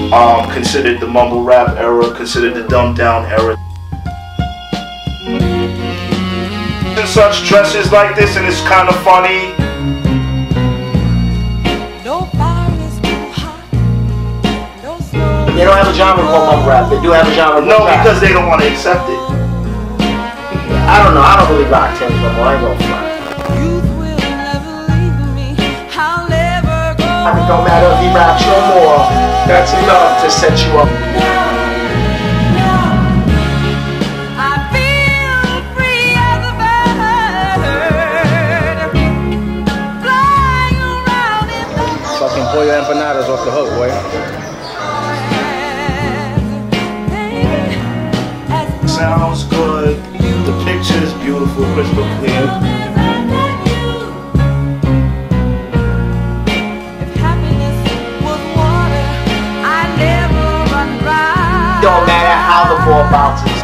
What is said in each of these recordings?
considered the mumble rap era, considered the dumbed down era. And such dresses like this, and it's kind of funny. They don't have a genre called mumble rap. They do have a genre. No, because they don't want to accept it. I don't know. I don't really rock Tim's no more. I ain't gonna front. It don't matter if he raps no more. That's enough to set you up. Fucking pollo empanadas off the hook, boy. Sounds good. The picture is beautiful, crystal clear. Don't matter how the ball bounces.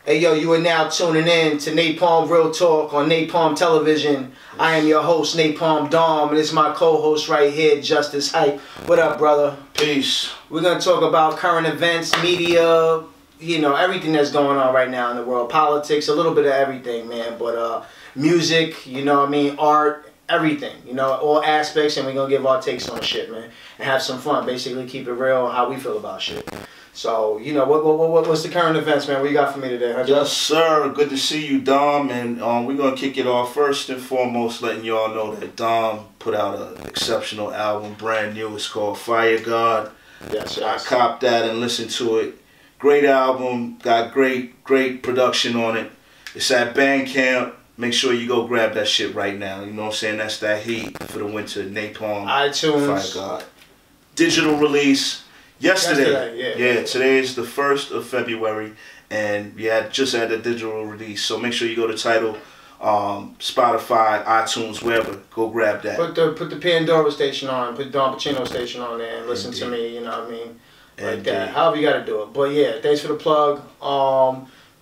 Hey yo, you are now tuning in to Napalm Real Talk on Napalm Television. I am your host, NAPALMDOM, and it's my co-host right here, Justis Hype. What up, brother? Peace. We're gonna talk about current events, media, you know, everything that's going on right now in the world. Politics, a little bit of everything, man. But music, you know what I mean, art, everything, you know, all aspects, and we're gonna give our takes on shit, man, and have some fun. Basically, keep it real, how we feel about shit. So, you know, what's the current events, man? What you got for me today, huh? Yes, sir. Good to see you, Dom. And we're gonna kick it off first and foremost, letting y'all know that Dom put out an exceptional album, brand new. It's called Fire God. Yes, I copped that and listened to it. Great album. Got great production on it. It's at Bandcamp. Make sure you go grab that shit right now. You know what I'm saying? That's that heat for the winter. Napalm. iTunes. Fire God. Digital release. Yesterday. Yeah. Today is the 1st of February, and we just had the digital release. So make sure you go to Tidal, Spotify, iTunes, wherever. Go grab that. Put the Pandora station on. Put Don Pachino station on there and listen to me. You know what I mean? Like that. However you got to do it. But yeah, thanks for the plug.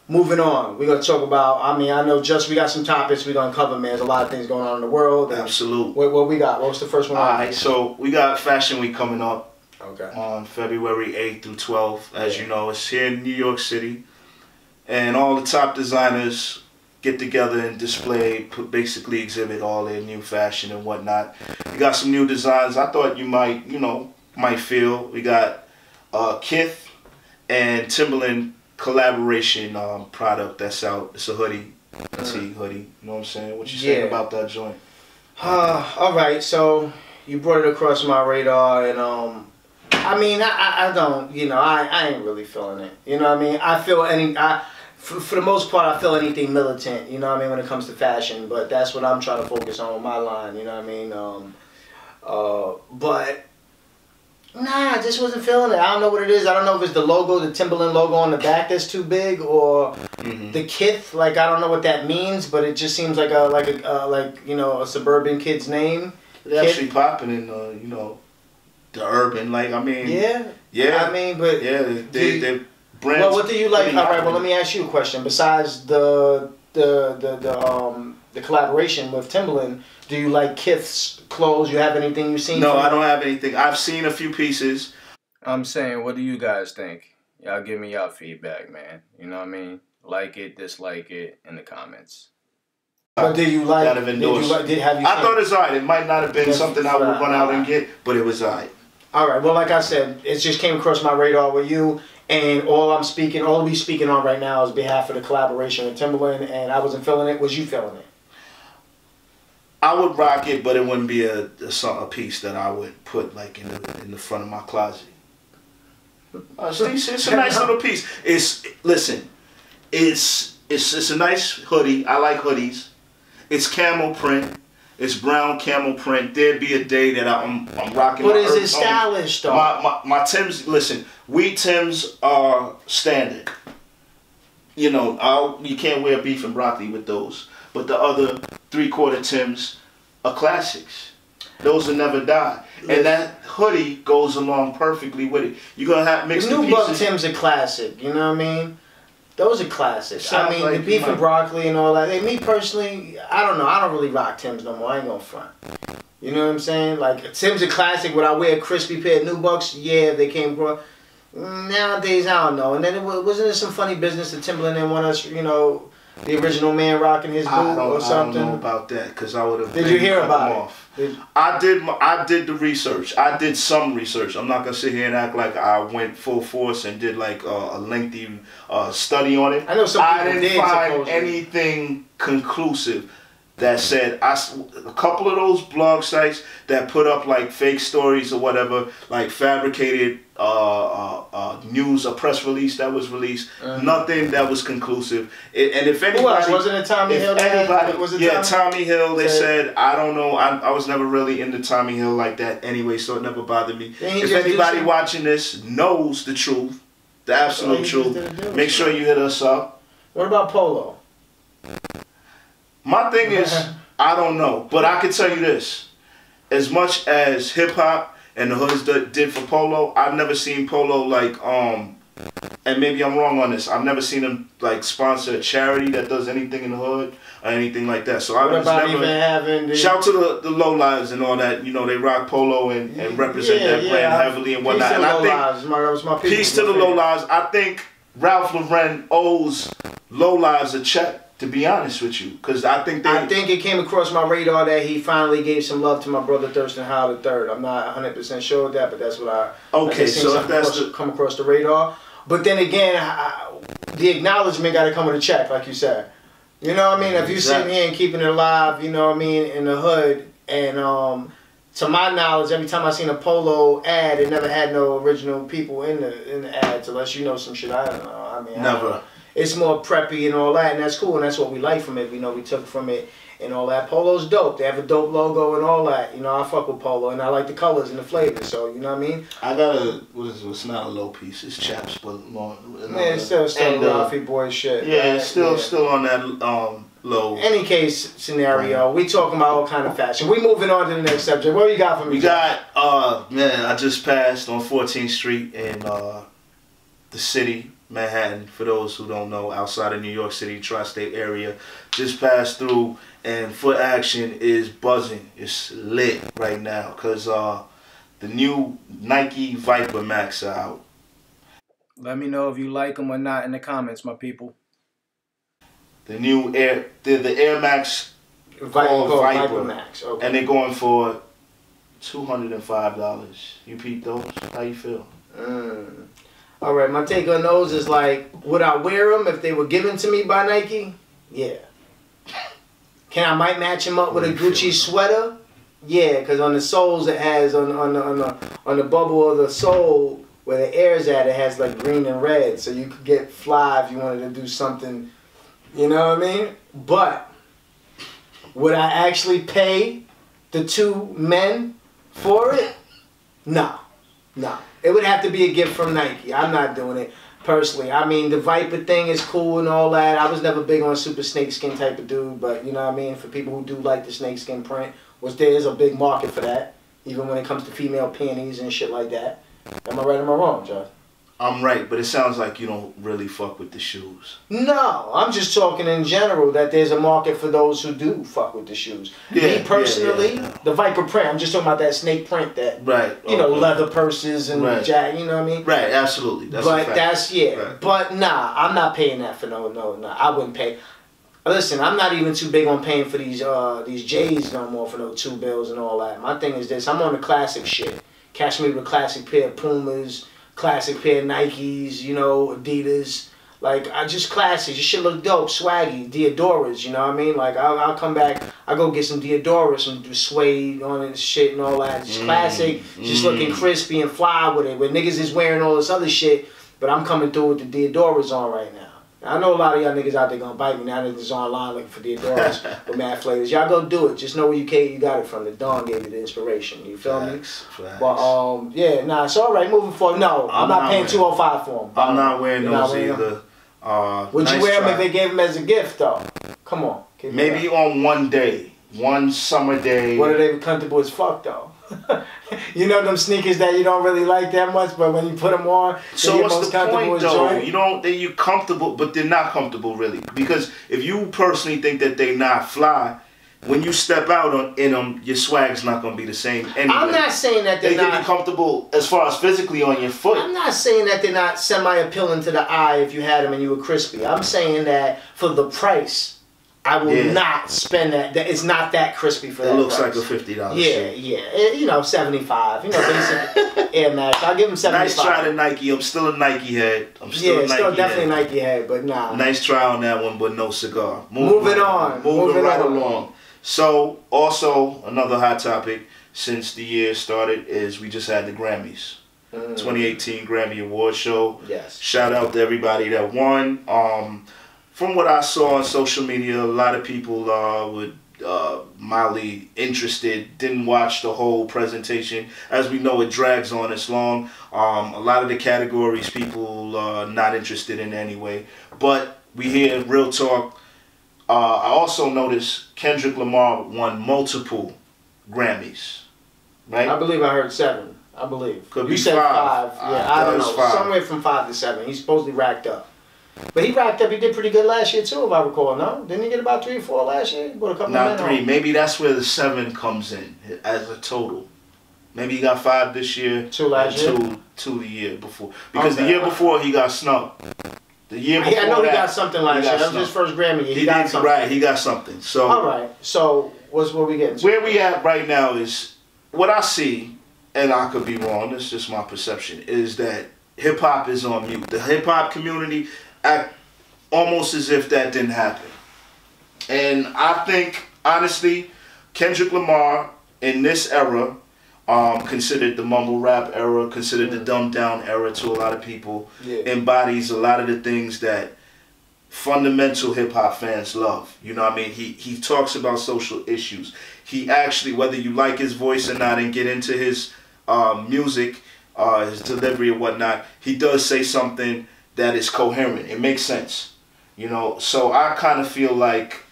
Moving on, we're gonna talk about. I mean, I know we got some topics we're gonna cover, man. There's a lot of things going on in the world. Absolutely. What we got? What was the first one? Alright, so we got Fashion Week coming up. Okay. On February 8th through 12th. As you know, it's here in New York City. And all the top designers get together and display, basically exhibit all their new fashion and whatnot. We got some new designs I thought you might feel. We got Kith and Timberland collaboration product that's out. It's a hoodie. A tee hoodie. You know what I'm saying? What you saying about that joint? Alright, so you brought it across my radar, and I mean, I don't, you know, I ain't really feeling it. You know what I mean? I feel for the most part, I feel anything militant, you know what I mean, when it comes to fashion. But that's what I'm trying to focus on with my line, you know what I mean? But, nah, I just wasn't feeling it. I don't know what it is. I don't know if it's the logo, the Timberland logo on the back that's too big, or the Kith. Like, I don't know what that means, but it just seems like you know, a suburban kid's name. It's actually popping in, you know, the urban, like, I mean, yeah. I mean, but they brands. Well, what do you like? All right, well, let me ask you a question. Besides the collaboration with Timberland, do you like Kith's clothes? You have anything you've seen? No, I don't have anything. I've seen a few pieces. I'm saying, what do you guys think? Y'all give me y'all feedback, man. You know what I mean? Like it, dislike it in the comments. But did you like? Have you? I thought it was alright. It might not have been something I would run out and get, but it was alright. All right. Well, like I said, it just came across my radar with you, and all we speaking on right now is behalf of the collaboration with Timberland, and I wasn't feeling it. Was you feeling it? I would rock it, but it wouldn't be a piece that I would put like in the front of my closet. It's a nice little piece. It's a nice hoodie. I like hoodies. It's camel print. It's brown camel print. There'd be a day that I'm rocking. But is it stylish though? My Timbs. Listen, we Timbs are standard. You know, you can't wear beef and broccoli with those. But the other 3/4 Timbs are classics. Those will never die. And that hoodie goes along perfectly with it. You're gonna have mixed pieces. The new Buck Tim's a classic. You know what I mean? Those are classics. I mean, like the beef and broccoli and all that. Hey, me personally, I don't know. I don't really rock Tim's no more. I ain't gonna front. You know what I'm saying? Like, Tim's a classic. Would I wear a crispy pair of Nubucks? Yeah, if they came across. Nowadays, I don't know. And then wasn't there some funny business that Timberland didn't want us, you know, the original man rocking his boot or something? I don't know about that because I would have. Did you hear about it? I did the research. I did some research. I'm not gonna sit here and act like I went full force and did like a lengthy study on it. I know some people didn't find anything conclusive that said a couple of those blog sites that put up like fake stories or whatever, like fabricated news, a press release that was released, nothing that was conclusive. And if anybody, who else? Wasn't it Tommy Hill? Tommy Hill. They said I don't know. I was never really into Tommy Hill like that anyway, so it never bothered me. If anybody watching this knows the truth, the absolute truth, make sure you hit us up. What about Polo? My thing is, I don't know, but I can tell you this: as much as hip hop and the hoods did for Polo, I've never seen Polo like and maybe I'm wrong on this. I've never seen him like sponsor a charity that does anything in the hood or anything like that. So I was never. Shout to the low lives and all that. You know, they rock Polo and represent that brand heavily and whatnot. And I think peace to the low lives. I think Ralph Lauren owes low lives a check. To be honest with you, because I think it came across my radar that he finally gave some love to my brother Thurston Howell III. I'm not 100% sure of that, but that's what I. Okay, so if that's come across the radar, but then again, the acknowledgement got to come with a check, like you said. You know what I mean? If you sitting here and keeping it alive, you know what I mean, in the hood, and to my knowledge, every time I seen a Polo ad, it never had no original people in the ads, unless you know some shit I don't know. I mean, never. It's more preppy and all that, and that's cool, and that's what we like from it. You know, we took from it and all that. Polo's dope. They have a dope logo and all that. You know, I fuck with Polo, and I like the colors and the flavors. So you know what I mean. I got it's not a low piece. It's chaps, but more. Man, it's still Ralphie boy shit. Yeah, it's still on that low. Any case scenario, we talking about all kind of fashion. We moving on to the next subject. What do you got for me? We got man, I just passed on 14th Street in the city. Manhattan, for those who don't know, outside of New York City, tri-state area, just passed through, and foot action is buzzing. It's lit right now because the new Nike Viper Max are out. Let me know if you like them or not in the comments, my people. The new the Air Max Viper Max, okay. And they're going for $205. You peep those? How you feel? All right, my take on those is like, would I wear them if they were given to me by Nike? Yeah. I might match them up with a Gucci sweater? Yeah, because on the soles it has, on the bubble of the sole where the air's at, it has like green and red. So you could get fly if you wanted to do something, you know what I mean? But, would I actually pay the two men for it? No. No. It would have to be a gift from Nike. I'm not doing it personally. I mean, the Viper thing is cool and all that. I was never big on super snakeskin type of dude, but you know what I mean? For people who do like the snakeskin print, which there is a big market for that, even when it comes to female panties and shit like that. Am I right or am I wrong, Josh? I'm right, but it sounds like you don't really fuck with the shoes. No, I'm just talking in general that there's a market for those who do fuck with the shoes. Me personally, the Viper print, I'm just talking about that snake print that, you know, leather purses and jack, you know what I mean? Right, absolutely. That's but that's, but nah, I'm not paying that for no, I wouldn't pay. Listen, I'm not even too big on paying for these J's no more for no $2 bills and all that. My thing is this, I'm on the classic shit. Catch me with a classic pair of Pumas, classic pair of Nikes, you know, Adidas. Like, I just classic. This shit look dope, swaggy. Deodoras, you know what I mean? Like, I'll come back, I'll go get some Deodoras, some suede on it and shit and all that. Just classic, just looking crispy and fly with it. Where niggas is wearing all this other shit, but I'm coming through with the Deodoras on right now. I know a lot of y'all niggas out there gonna bite me now that it's online looking for Deodoras with mad flavors. Y'all go do it. Just know where you got it from. The Dawn gave you the inspiration. You feel me? But yeah, nah, it's all right. Moving forward. No, I'm not paying $205 for them. I'm not wearing those either. Would you wear them if they gave them as a gift though? Come on. Maybe on one day, one summer day. What are they comfortable as fuck though? You know them sneakers that you don't really like that much, but when you put them on, so what's the point though? You know, you're comfortable, but they're not comfortable really. Because if you personally think that they not fly, when you step out in them, your swag's not gonna be the same anyway. I'm not saying that they can be comfortable as far as physically on your foot. I'm not saying that they're not semi-appealing to the eye if you had them and you were crispy. I'm saying that for the price, I will not spend that. It's not that crispy for that. It looks price. like a $50. Yeah. You know, 75. You know, basic Air Max. I'll give them 75. Nice try to Nike. I'm still a Nike head. Still definitely a Nike head, but nah. Nice try on that one, but no cigar. Moving on. Moving right along. So, also, another hot topic since the year started is we just had the Grammys. 2018 Grammy Award Show. Yes. Shout out to everybody that won. From what I saw on social media, a lot of people would mildly interested, didn't watch the whole presentation. As we know, it drags on this long. A lot of the categories people not interested in anyway. But we hear real talk. I also noticed Kendrick Lamar won multiple Grammys, right? I believe I heard 7. I believe. Could you be said 5. Yeah, I don't know. 5. Somewhere from 5 to 7. He's supposedly racked up. But he racked up. He did pretty good last year too, if I recall. No, didn't he get about 3 or 4 last year? Got a couple. Not 3. Maybe that's where the 7 comes in as a total. Maybe he got 5 this year. 2 last year. 2 the year before. Because the year before he got snubbed. The year before I know he got something last year. That was his first Grammy. He got something. Right, he got something. So. All right. So what we getting to? Where we at right now is what I see, and I could be wrong. It's just my perception. Is that hip hop is on mute. The hip hop community act almost as if that didn't happen. And I think, honestly, Kendrick Lamar in this era, considered the mumble rap era, considered the dumbed down era to a lot of people, embodies a lot of the things that fundamental hip hop fans love. You know what I mean? He talks about social issues. He actually, whether you like his voice or not and get into his music, his delivery or whatnot, he does say something that is coherent. It makes sense. You know, so I kind of feel like,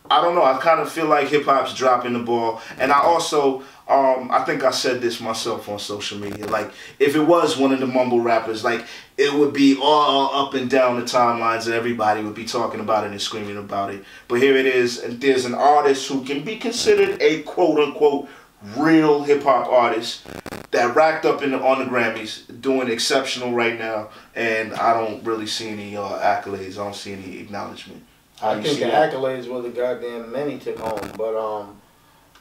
I don't know, I kind of feel like hip-hop's dropping the ball. And I also, I think I said this myself on social media, like, if it was one of the mumble rappers, like, it would be all up and down the timelines and everybody would be talking about it and screaming about it. But here it is, and there's an artist who can be considered a quote-unquote real hip-hop artist that racked up on the Grammys, doing exceptional right now, and I don't really see any accolades. I don't see any acknowledgement. I think the accolades were the goddamn men he took home, but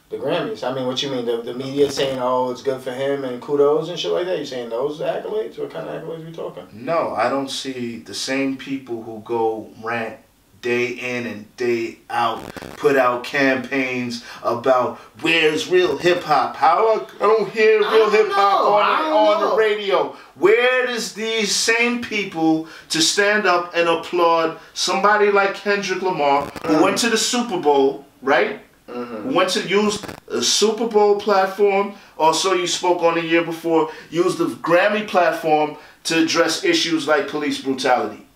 the Grammys. I mean, what you mean? The media saying, "Oh, it's good for him" and kudos and shit like that. You saying those accolades? What kind of accolades are we talking? No, I don't see the same people who go rant day in and day out, put out campaigns about where's real hip hop. How I don't hear real hip hop on the radio. Where is these same people to stand up and applaud somebody like Kendrick Lamar, who went to the Super Bowl, right? Who went to use a Super Bowl platform. Also, you spoke on the year before, used the Grammy platform to address issues like police brutality.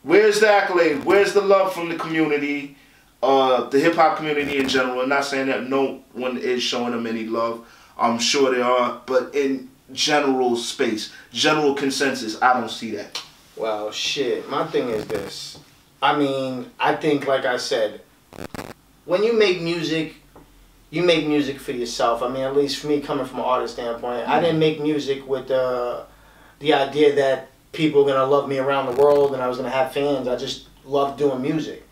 Where's the accolade? Where's the love from the community, the hip-hop community in general? I'm not saying that no one is showing them any love. I'm sure they are. But in general space, general consensus, I don't see that. Well, shit. My thing is this. I mean, I think, like I said, when you make music, you make music for yourself. I mean, at least for me, coming from an artist standpoint, I didn't make music with the idea that people are going to love me around the world and I was going to have fans. I just love doing music.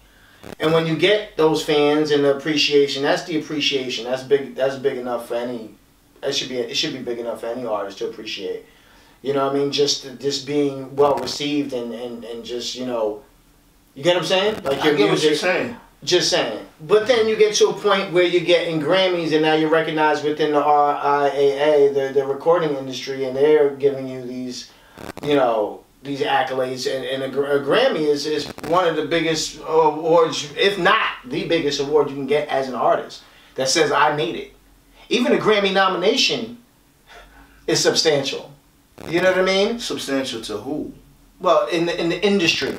And when you get those fans and the appreciation, that's the appreciation. That's big enough for any, it should be big enough for any artist to appreciate. You know what I mean? Just being well received and just, you know, you get what I'm saying? Like your I get music, what you're saying. Just saying. But then you get to a point where you're getting Grammys and now you're recognized within the RIAA, the recording industry, and they're giving you these, you know, these accolades, and a Grammy is one of the biggest awards, if not the biggest award you can get as an artist, that says I made it. Even a Grammy nomination is substantial. You know what I mean? Substantial to who? Well, in the industry.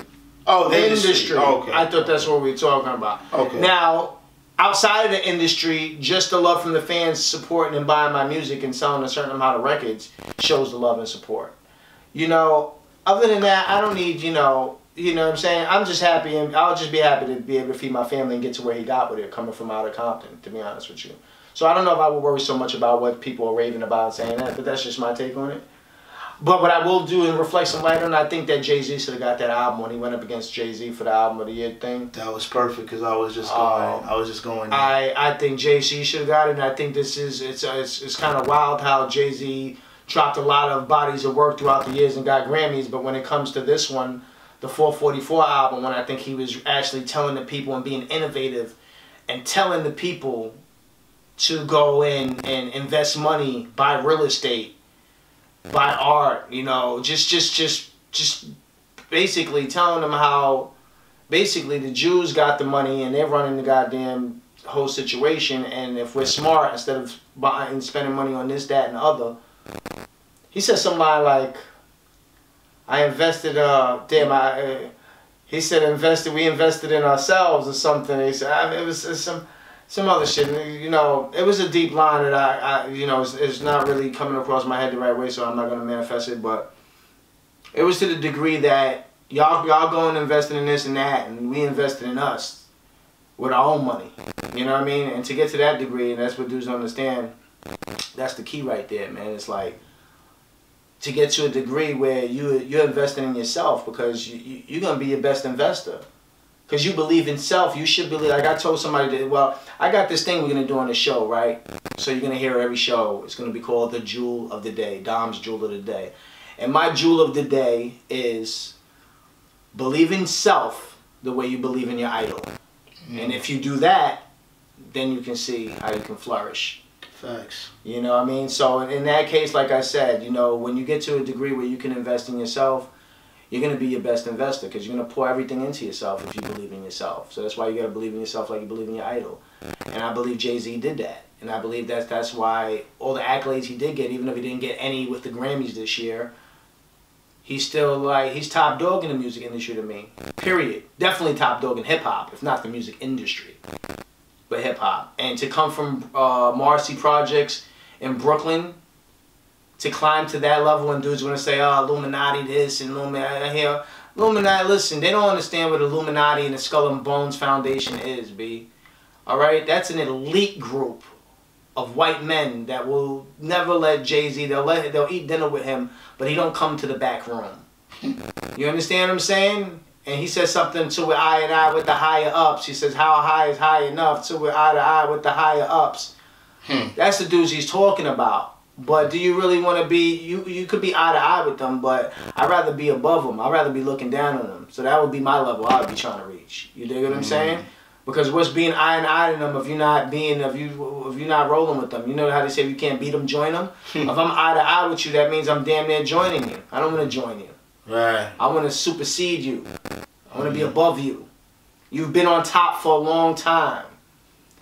Oh, the industry. Oh, okay. I thought that's what we were talking about. Okay. Now, outside of the industry, just the love from the fans supporting and buying my music and selling a certain amount of records shows the love and support. You know, other than that, I don't need, you know what I'm saying? I'm just happy, and I'll just be happy to be able to feed my family and get to where he got with it, coming from out of Compton, to be honest with you. So I don't know if I would worry so much about what people are raving about saying that, but that's just my take on it. But what I will do and reflect some light on, I think that Jay-Z should have got that album when he went up against Jay-Z for the album of the year thing. That was perfect because I was just going. I think Jay-Z should have got it, and I think this is it's kind of wild how Jay-Z dropped a lot of bodies of work throughout the years and got Grammys, but when it comes to this one, the 444 album, when I think he was actually telling the people and being innovative and telling the people to go in and invest money, buy real estate, buy art, you know, just basically telling them how basically the Jews got the money and they're running the goddamn whole situation, and if we're smart, instead of buying, spending money on this, that, and the other. He said something like, I invested, he said we invested in ourselves or something. He said, it was some other shit, you know, it was a deep line that I you know, it's not really coming across my head the right way, so I'm not going to manifest it, but it was to the degree that y'all going investing in this and that, and we invested in us with our own money, you know what I mean? And to get to that degree, and that's what dudes don't understand, that's the key right there, man. It's like, to get to a degree where you're investing in yourself, because you're going to be your best investor. Because you believe in self, you should believe. Like I told somebody that, well, I got this thing we're going to do on the show, right? So you're going to hear every show. It's going to be called the Jewel of the Day, Dom's Jewel of the Day. And my Jewel of the Day is believe in self the way you believe in your idol. And if you do that, then you can see how you can flourish. Facts. You know what I mean? So in that case, like I said, you know, when you get to a degree where you can invest in yourself, you're going to be your best investor, because you're going to pour everything into yourself if you believe in yourself. So that's why you got to believe in yourself like you believe in your idol. And I believe Jay-Z did that. And I believe that's why all the accolades he did get, even if he didn't get any with the Grammys this year, he's still like, he's top dog in the music industry to me. Period. Definitely top dog in hip-hop, if not the music industry, but hip-hop. And to come from Marcy Projects in Brooklyn, to climb to that level, and dudes want to say, oh, Illuminati this and Illuminati, listen, they don't understand what Illuminati and the Skull and Bones Foundation is, B. Alright? That's an elite group of white men that will never let Jay-Z, they'll eat dinner with him, but he don't come to the back room. You understand what I'm saying? And he says something to where eye and eye with the higher ups. He says, how high is high enough? To where eye to eye with the higher ups. That's the dudes he's talking about. But do you really want to be, you could be eye to eye with them, but I'd rather be above them. I'd rather be looking down on them. So that would be my level I would be trying to reach. You dig what I'm saying? Because what's being eye and eye to them if you're not rolling with them? You know how they say if you can't beat them, join them? If I'm eye to eye with you, that means I'm damn near joining you. I don't want to join you. Right. I want to supersede you. I want to be above you. You've been on top for a long time.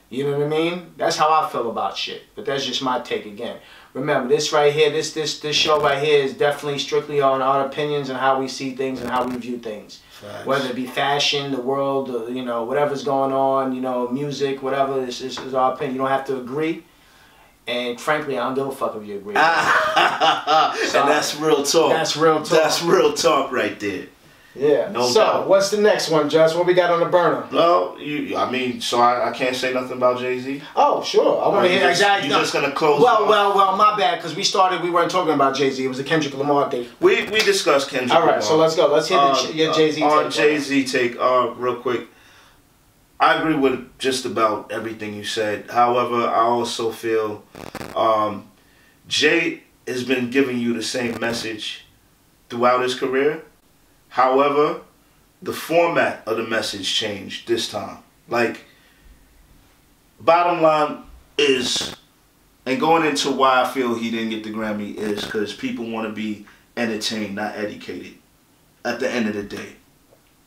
You know what I mean? That's how I feel about shit. But that's just my take again. Remember, this right here, this show right here is definitely strictly on our opinions and how we see things and how we view things. Facts. Whether it be fashion, the world, you know, whatever's going on, you know, music, whatever, this is our opinion. You don't have to agree. And frankly, I don't give a fuck if you agree. And that's real talk. That's real talk. That's real talk right there. Yeah. No doubt. What's the next one, Just? What we got on the burner? Well, I mean, so I can't say nothing about Jay-Z? Oh, sure. I want to hear exactly. You're just going to close Well, my bad, because we weren't talking about Jay-Z. It was a Kendrick Lamar thing. We discussed Kendrick Lamar. All right, so let's go. Let's hear your Jay-Z take. On Jay-Z take, real quick. I agree with just about everything you said. However, I also feel Jay has been giving you the same message throughout his career. However, the format of the message changed this time. Like, bottom line is, and going into why I feel he didn't get the Grammy is because people want to be entertained, not educated. At the end of the day,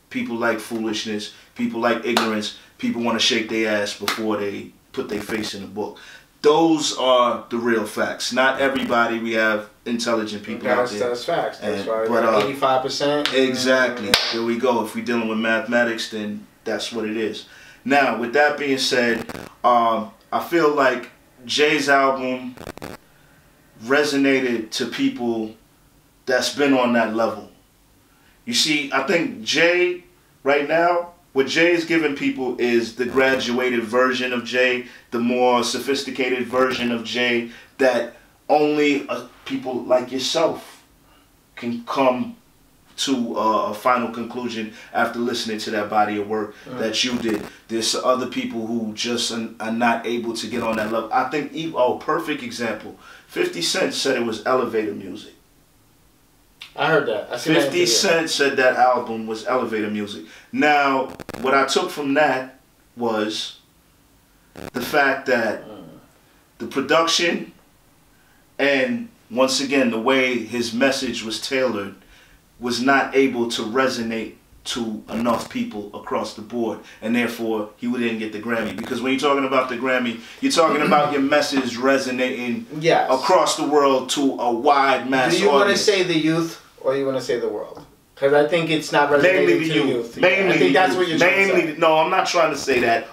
people like foolishness, people like ignorance, people want to shake their ass before they put their face in a book. Those are the real facts. Not everybody. We have intelligent people out there. That's facts. That's right. But 85%. Exactly. Here we go. If we're dealing with mathematics, then that's what it is. Now, with that being said, I feel like Jay's album resonated to people that's been on that level. You see, I think Jay, right now, what Jay is giving people is the graduated version of Jay, the more sophisticated version of Jay that only people like yourself can come to a final conclusion after listening to that body of work that you did. There's other people who just are not able to get on that level. I think, perfect example, 50 Cent said it was elevator music. I heard that. 50 Cent said that album was elevator music. Now, what I took from that was the fact that the production and, once again, the way his message was tailored was not able to resonate to enough people across the board, and therefore he didn't get the Grammy. Because when you're talking about the Grammy, you're talking about your message resonating across the world to a wide mass audience. Do you want to say the youth or you want to say the world? Because I think it's not resonating to the youth. Mainly I think that's what you're trying to say. No, I'm not trying to say that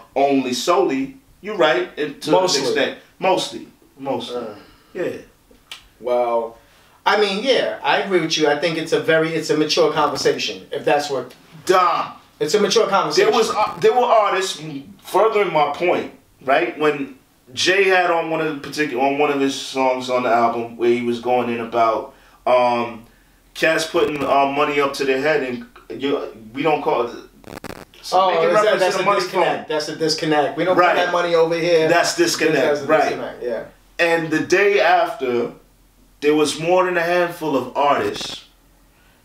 solely. You're right. To an extent. Mostly. Yeah. Well, I mean, yeah, I agree with you. I think it's a mature conversation. If that's what. It's a mature conversation. There were artists, furthering my point, right? When Jay had on one of his songs on the album where he was going in about cats putting money up to their head, and we don't call it. That's a disconnect. That's a disconnect. We don't put that money over here. That's disconnect, right? Disconnect, yeah. And the day after, there was more than a handful of artists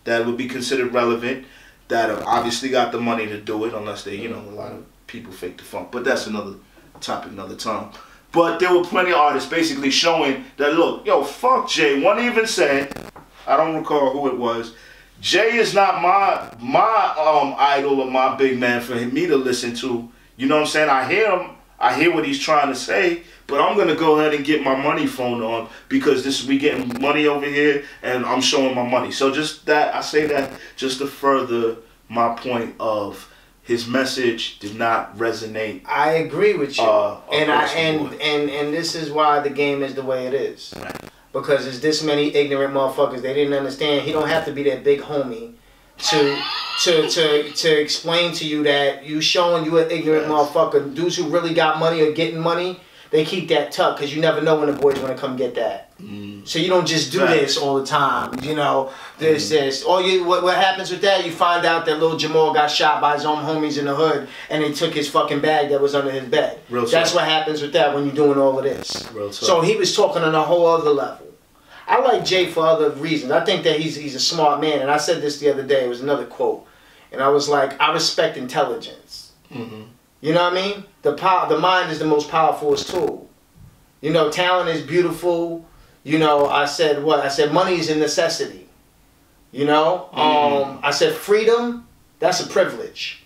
that would be considered relevant that have obviously got the money to do it, unless they, a lot of people fake the funk. But that's another topic, another time. But there were plenty of artists basically showing that, look, fuck Jay. One even said, I don't recall who it was, Jay is not my idol or my big man for me to listen to. You know what I'm saying? I hear him. I hear what he's trying to say, but I'm gonna go ahead and get my money phone on because we getting money over here and I'm showing my money. So just that, I say that just to further my point of his message did not resonate. I agree with you, and this is why the game is the way it is. Right. Because there's this many ignorant motherfuckers. They didn't understand. He don't have to be that big homie to explain to you that you showing you an ignorant motherfucker. Dudes who really got money or getting money, they keep that tucked because you never know when the boys want to come get that. So you don't just do this all the time. This. What happens with that? You find out that little Jamal got shot by his own homies in the hood and they took his fucking bag that was under his bed. That's what happens with that when you're doing all of this. So he was talking on a whole other level. I like Jay for other reasons. I think that he's a smart man, and I said this the other day. It was another quote, and I was like, I respect intelligence. You know what I mean? The mind is the most powerful tool. Talent is beautiful. I said what? I said money is a necessity. I said freedom, that's a privilege.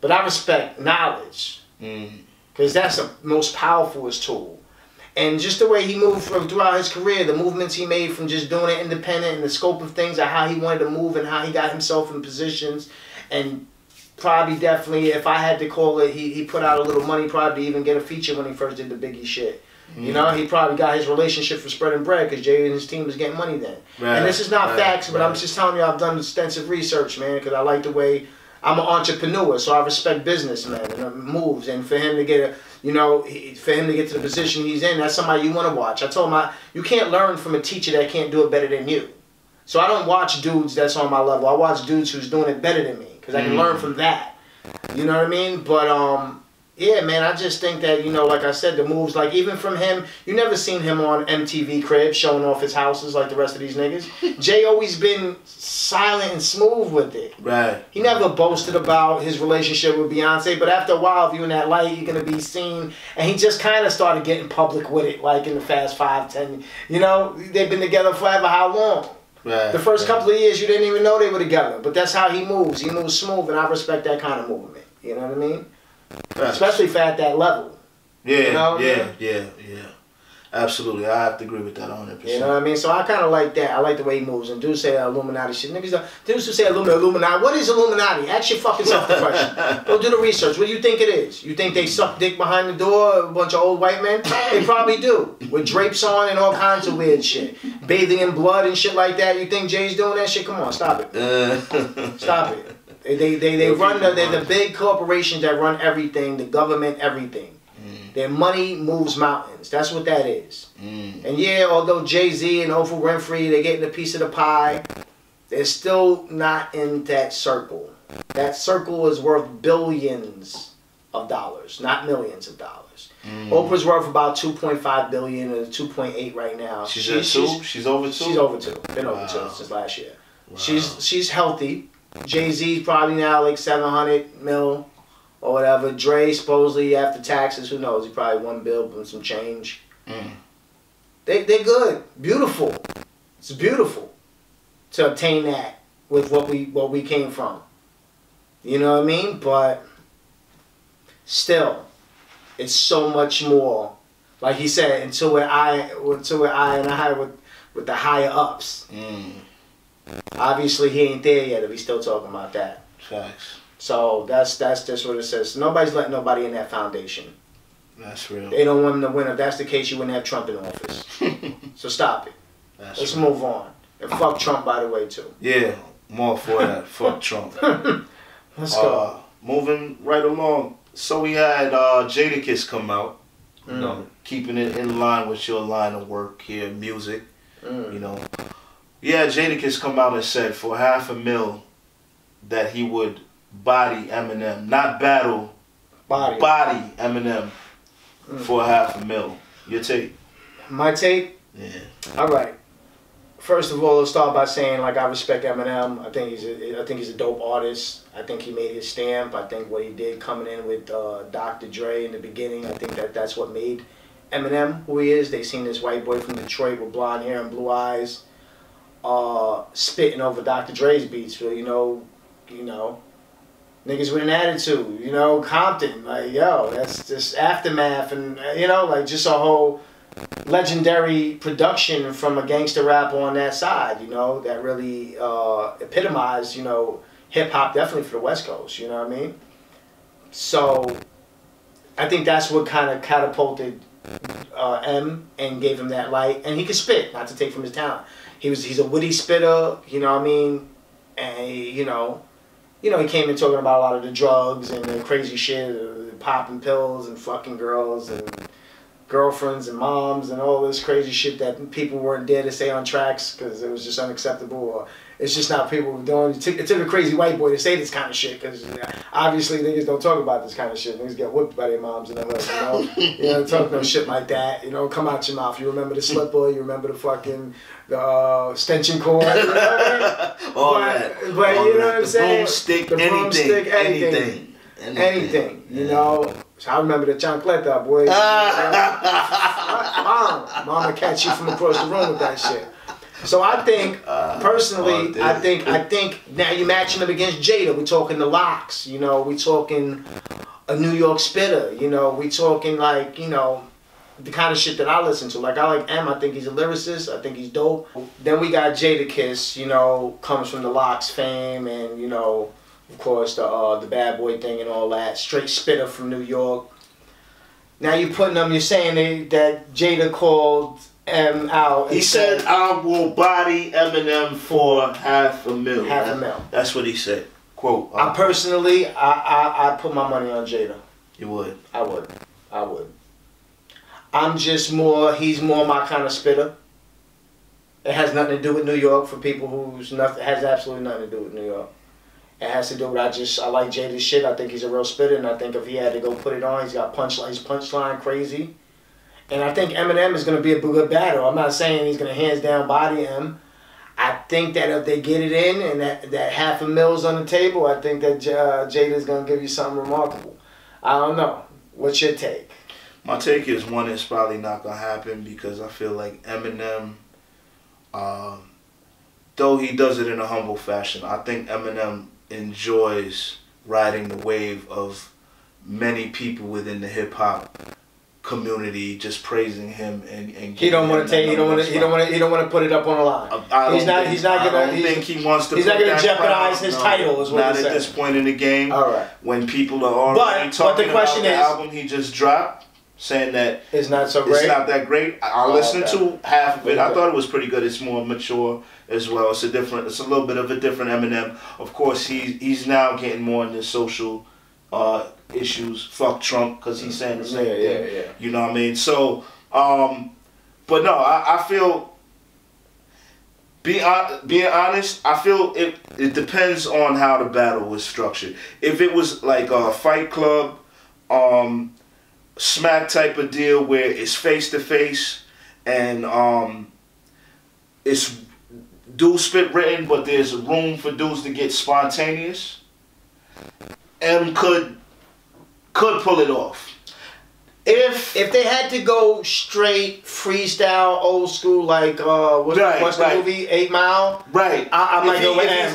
But I respect knowledge because that's the most powerful tool. And just the way he moved throughout his career, the movements he made from just doing it independent and the scope of things and how he wanted to move and how he got himself in positions. And probably definitely, if I had to call it, he put out a little money probably to even get a feature when he first did the Biggie shit. He probably got his relationship for spreading bread because Jay and his team was getting money then. And this is not facts, but I'm just telling you I've done extensive research, man, because I like the way I'm an entrepreneur, so I respect businessmen and moves. And for him to get for him to get to the position he's in, that's somebody you want to watch. I told him, you can't learn from a teacher that can't do it better than you. So I don't watch dudes that's on my level. I watch dudes who's doing it better than me because I can learn from that. You know what I mean? But yeah, man, I just think that, like I said, the moves, like even from him, you never seen him on MTV Crib showing off his houses like the rest of these niggas. Jay always been silent and smooth with it. Right. He never boasted about his relationship with Beyonce, but after a while, if you're in that light, you're going to be seen. And he just kind of started getting public with it, like in the fast 5, 10, they've been together forever, how long? Right. The first couple of years, you didn't even know they were together. But that's how he moves. He moves smooth, and I respect that kind of movement. You know what I mean? Right. Especially for at that level. Yeah, yeah. Absolutely, I have to agree with that 100%. You know what I mean? So I kind of like that. I like the way he moves. And dudes say that Illuminati shit. Dudes who say Illuminati. What is Illuminati? Ask your fucking self the question. Go do the research. What do you think it is? You think they suck dick behind the door, a bunch of old white men? They probably do. With drapes on and all kinds of weird shit. Bathing in blood and shit like that. You think Jay's doing that shit? Come on, stop it. Stop it. They run, they're the big corporations that run everything, the government, everything. Their money moves mountains. That's what that is. And yeah, although Jay-Z and Oprah Winfrey, they're getting a piece of the pie, they're still not in that circle. That circle is worth billions of dollars, not millions of dollars. Oprah's worth about 2.5 billion or 2.8 right now. She's at 2? She's over 2? She's over 2. Been over 2 since last year. Wow. She's healthy. Jay-Z's probably now like 700 mil. Or whatever. Dre supposedly after taxes, who knows? He probably $1 billion and some change. They're good, beautiful. It's beautiful to obtain that with what we came from. You know what I mean? But still, it's so much more. Like he said, until we're eye and eye with the higher ups. Obviously, he ain't there yet. If he's still talking about that. Facts. So that's just what it says. Nobody's letting nobody in that foundation. That's real. They don't want him to win. If that's the case, you wouldn't have Trump in office. So stop it. Let's move on. And fuck Trump, by the way, too. Yeah, more for that. Fuck Trump. Let's go. Moving right along. So we had Jadakiss come out. You know, keeping it in line with your line of work here, music. You know. Yeah, Jadakiss come out and said for $500,000 that he would body Eminem, not battle, body Eminem for $500,000. Your take? My take? Yeah. All right. First of all, let's start by saying like I respect Eminem. I think he's a dope artist. I think he made his stamp. I think what he did coming in with Dr. Dre in the beginning, I think that's what made Eminem who he is. They seen this white boy from Detroit with blonde hair and blue eyes, spitting over Dr. Dre's beats. You know. Niggas with an attitude, you know, Compton, like, yo, that's just Aftermath, and, you know, like, just a whole legendary production from a gangster rapper on that side, you know, that really epitomized, you know, hip-hop definitely for the West Coast, you know what I mean? So, I think that's what kind of catapulted M and gave him that light, and he could spit, not to take from his talent. He's a witty spitter, you know what I mean, and, you know, he came in talking about a lot of the drugs and the crazy shit, popping pills and fucking girls and girlfriends and moms and all this crazy shit that people weren't there to say on tracks because it was just unacceptable or it's just not people were doing. It took a crazy white boy to say this kind of shit because obviously niggas don't talk about this kind of shit. Niggas get whipped by their moms in the hood, you know? Talk no shit like that. You know, come out your mouth. You remember the slipper, you remember the fucking extension cord, you know what I mean? But you know what I'm saying? Broomstick, the broomstick, anything, you know? So I remember the chancleta, boy. Mama catch you from across the room with that shit. So I think, personally, I think now you're matching up against Jada. We're talking the Locks, you know, we're talking a New York spitter, you know, we talking like, you know, the kind of shit that I listen to. Like, I like M, I think he's a lyricist, I think he's dope. Then we got Jadakiss, you know, comes from the Locks fame and, you know, of course, the bad boy thing and all that. Straight spitter from New York. Now you're putting them, you're saying that Jada called M out. He said, I will body Eminem for $500,000. $500,000. That's what he said. Quote. I personally, I put my money on Jada. You would? I would. I'm just he's more my kind of spitter. It has nothing to do with New York for people who's nothing, has absolutely nothing to do with New York. It has to do with I like Jada's shit. I think he's a real spitter, and I think if he had to go put it on, he's got punchline crazy. And I think Eminem is going to be a good battle. I'm not saying he's going to hands down body him. I think that if they get it in and that $500,000's on the table, I think that Jada's going to give you something remarkable. I don't know. What's your take? My take is one, it's probably not going to happen because I feel like Eminem, though he does it in a humble fashion, I think Eminem enjoys riding the wave of many people within the hip-hop community just praising him and he don't want to take he don't want to put it up on the line. He's not gonna think he wants to. He's not gonna jeopardize his title. Is what not at this point in the game. All right. When people are already talking about the album he just dropped, saying that it's not so great. It's not that great. I listened to half of it. I thought it was pretty good. It's more mature as well. It's a little bit of a different Eminem. Of course, he's now getting more into social issues. Fuck Trump, because he's saying the same thing. Yeah. You know what I mean? So, but no, I feel. Being honest, I feel it depends on how the battle was structured. If it was like a Fight Club, smack type of deal where it's face to face and it's dude spit written, but there's room for dudes to get spontaneous, M could pull it off. If they had to go straight freestyle, old school, like what's the movie 8 Mile? Right. I might go with M.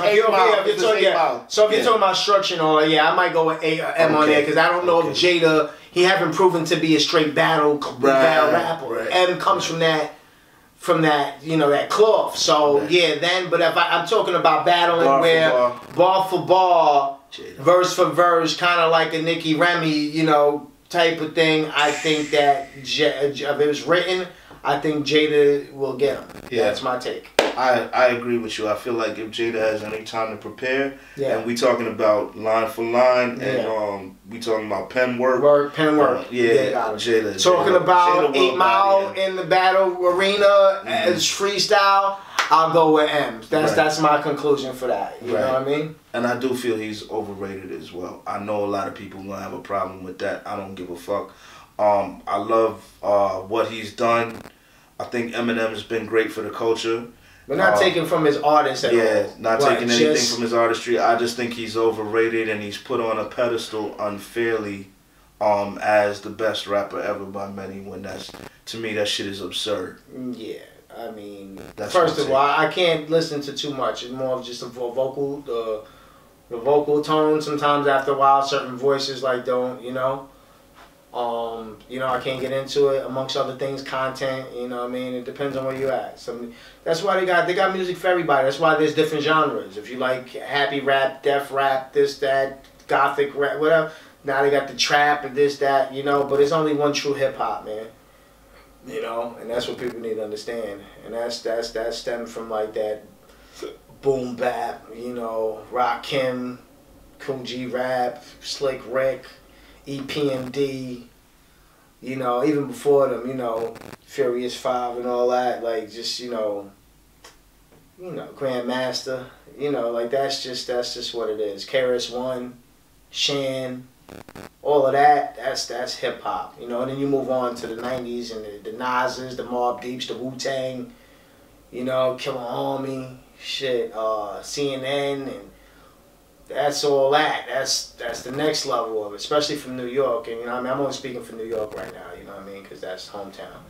So if you're talking about structure and all that, I might go with M on there, because I don't know if Jada, he haven't proven to be a straight battle rapper. Right. M comes from that that cloth. So but if I'm talking about battling bar for bar, Jada. Verse for verse, kind of like a Nicki Remy, type of thing, I think that if it was written, I think Jada will get him. Yeah. That's my take. I agree with you. I feel like if Jada has any time to prepare, and we talking about line for line, and we talking about pen work. Jada. Talking about 8 Mile in the battle arena as freestyle, I'll go with M. That's my conclusion for that. You know what I mean? And I do feel he's overrated as well. I know a lot of people gonna have a problem with that. I don't give a fuck. I love what he's done. I think Eminem's been great for the culture. But not taking from his artist at all. Not taking anything from his artistry. I just think he's overrated and he's put on a pedestal unfairly as the best rapper ever by many, when to me that shit is absurd. Yeah. I mean, first of all, I can't listen to too much. It's more of just the vocal tone. Sometimes after a while, certain voices don't, I can't get into it. Amongst other things, content. You know what I mean? It depends on where you at. So that's why they got music for everybody. That's why there's different genres. If you like happy rap, death rap, this, that, gothic rap, whatever. Now they got the trap and this, that. But there's only one true hip hop, man. And that's what people need to understand, and that stems from that boom bap, Rakim, Cool G Rap, Slick Rick, EPMD, even before them, Furious 5 and all that, Grandmaster, that's just what it is. KRS-One, Shan. All of that's hip hop, and then you move on to the 90s and the Nas's, the Mobb Deeps, the Wu-Tang, Killer Army, CNN, and that's all that. That's the next level of it, especially from New York. And I'm only speaking for New York right now, because that's hometown.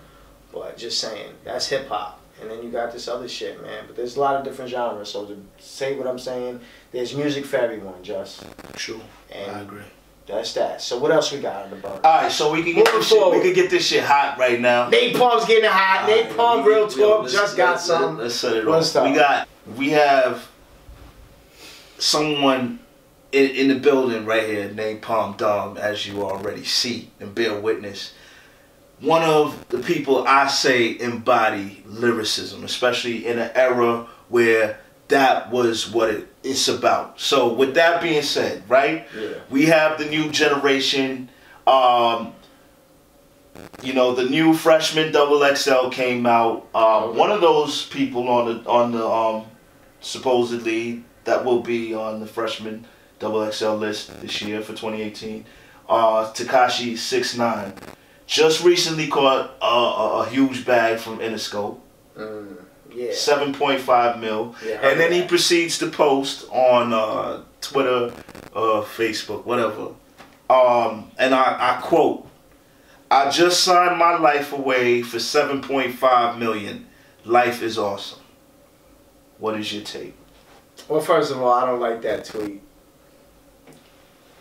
But just saying, that's hip hop. And then you got this other shit, man. But there's a lot of different genres. So to say what I'm saying, there's music for everyone, Just. True. And I agree. That's that. So what else we got on the burner? Alright, so we can get this shit hot right now. Napalm's getting hot. Napalm Real Talk just got some. Let's set it off. We have someone in the building right here, NAPALMDOM, as you already see and bear witness. One of the people I say embody lyricism, especially in an era where that was what it's about. So with that being said, right? Yeah. We have the new generation. The new freshman XXL came out. One of those people on the supposedly that will be on the freshman XXL list this year for 2018. Tekashi 6IX9INE just recently caught a huge bag from Interscope. 7.5 mil, and then he proceeds to post on Twitter, Facebook, whatever. And I quote, "I just signed my life away for 7.5 million. Life is awesome." What is your take? Well, first of all, I don't like that tweet.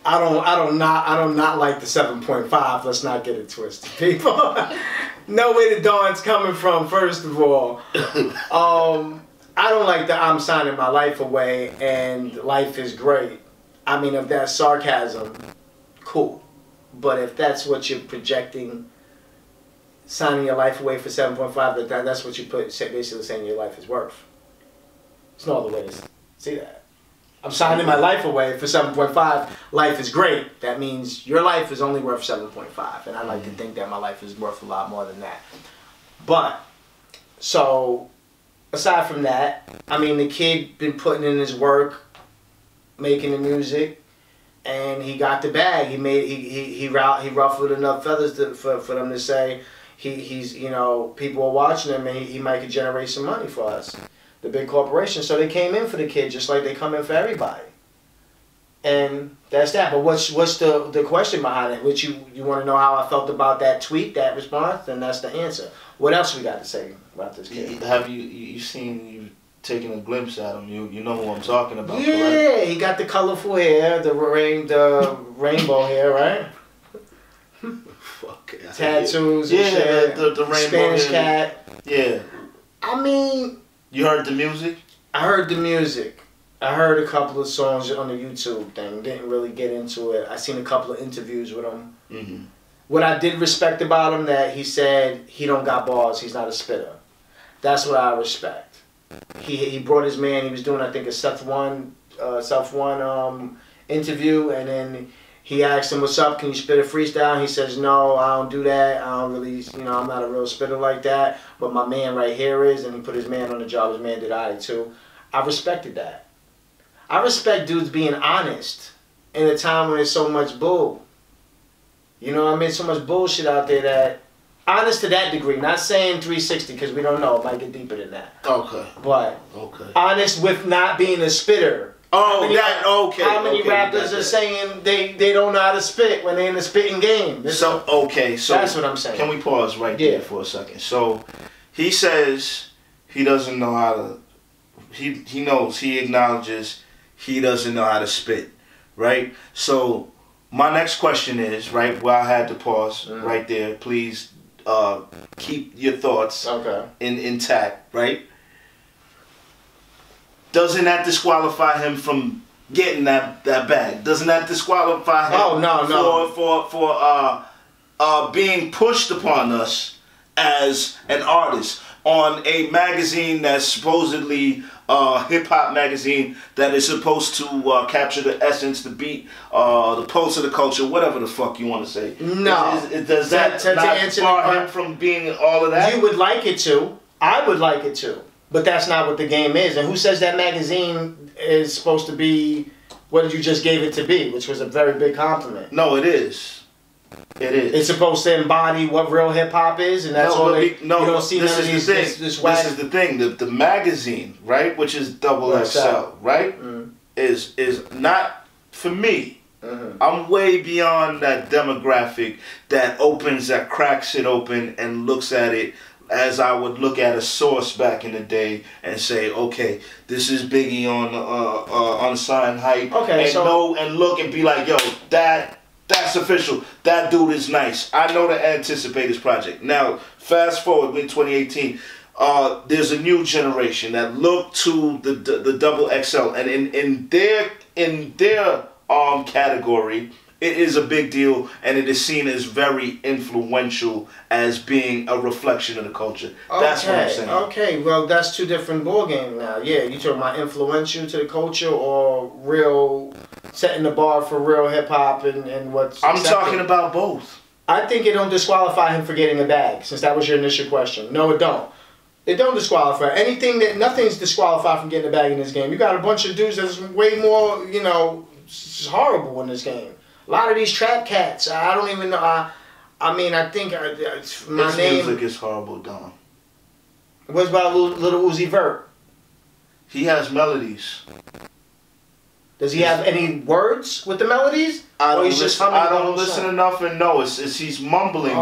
I don't not like the 7.5. Let's not get it twisted, people. Know where the dawn's coming from, first of all. I don't like the I'm signing my life away and life is great. I mean, if that's sarcasm, cool. But if that's what you're projecting, signing your life away for 7.5, that's what you basically saying your life is worth. There's no other way to see that. I'm signing my life away for 7.5. Life is great. That means your life is only worth 7.5. And I like to think that my life is worth a lot more than that. But, so, aside from that, I mean, the kid been putting in his work, making the music, and he got the bag. He ruffled enough feathers for them to say he's, you know, people are watching him and he might could generate some money for us. The big corporation, so they came in for the kid just like they come in for everybody, and that's that. But what's the question behind it? Which you want to know how I felt about that tweet, that response, and that's the answer. What else we got to say about this kid? Have you taken a glimpse at him? You know who I'm talking about? Yeah, correct? He got the colorful hair, the rainbow hair, right? Fuck. Tattoos and shit. The rainbow Spanish hair. cat. Yeah. I mean. You heard the music? I heard the music. I heard a couple of songs on the YouTube thing. Didn't really get into it. I seen a couple of interviews with him. Mm-hmm. What I did respect about him, that he said he don't got bars. He's not a spitter. That's what I respect. He brought his man. He was doing, I think, a Self One interview, and then he asked him, "What's up? Can you spit a freestyle?" And he says, "No, I don't do that. I don't really, you know, I'm not a real spitter like that. But my man right here is," and he put his man on the job. His man did alright too. I respected that. I respect dudes being honest in a time when there's so much bull. You know what I mean? So much bullshit out there that, honest to that degree. Not saying 360 because we don't know. It might get deeper than that. Okay. But okay. Honest with not being a spitter. Oh, okay. How many rappers are saying they don't know how to spit when they're in the spitting game? So that's what I'm saying. Can we pause right there for a second? So he says he doesn't know how to. He knows, he acknowledges he doesn't know how to spit, right? So my next question is, right, where I had to pause right there. Please keep your thoughts intact, right? Doesn't that disqualify him from getting that bag? Doesn't that disqualify him for being pushed upon us as an artist on a magazine that's supposedly hip-hop magazine that is supposed to capture the essence, the beat, the pulse of the culture, whatever the fuck you want to say? No. Does that not bar him from being all of that? You would like it to. I would like it to. But that's not what the game is. And who says that magazine is supposed to be what you just gave it to be, which was a very big compliment. No, it is. It is. It's supposed to embody what real hip-hop is, and that's all you don't see this is the thing. This is the thing. The magazine, right, which is XXL, right, is not, for me, I'm way beyond that demographic that cracks it open and looks at it as I would look at a source back in the day and say, okay, this is Biggie on Sign Hype, and look and be like, yo, that's official. That dude is nice. I know to anticipate his project. Now, fast forward in 2018, there's a new generation that look to the double XL, and in their category, it is a big deal, and it is seen as very influential as being a reflection of the culture. That's what I'm saying. Okay, well, that's two different ball games now. Yeah, you talking about influential to the culture or real, setting the bar for real hip-hop and what's I'm talking about both. I think it don't disqualify him for getting a bag, since that was your initial question. No, it don't. It don't disqualify. Nothing's disqualified from getting a bag in this game. You got a bunch of dudes that's way more, you know, horrible in this game. A lot of these trap cats, I don't even know. I mean, I think my name. His music is horrible, Don. What's about Little Uzi Vert? He has melodies. Does he have any words with the melodies? I don't listen enough and know. It's he's mumbling,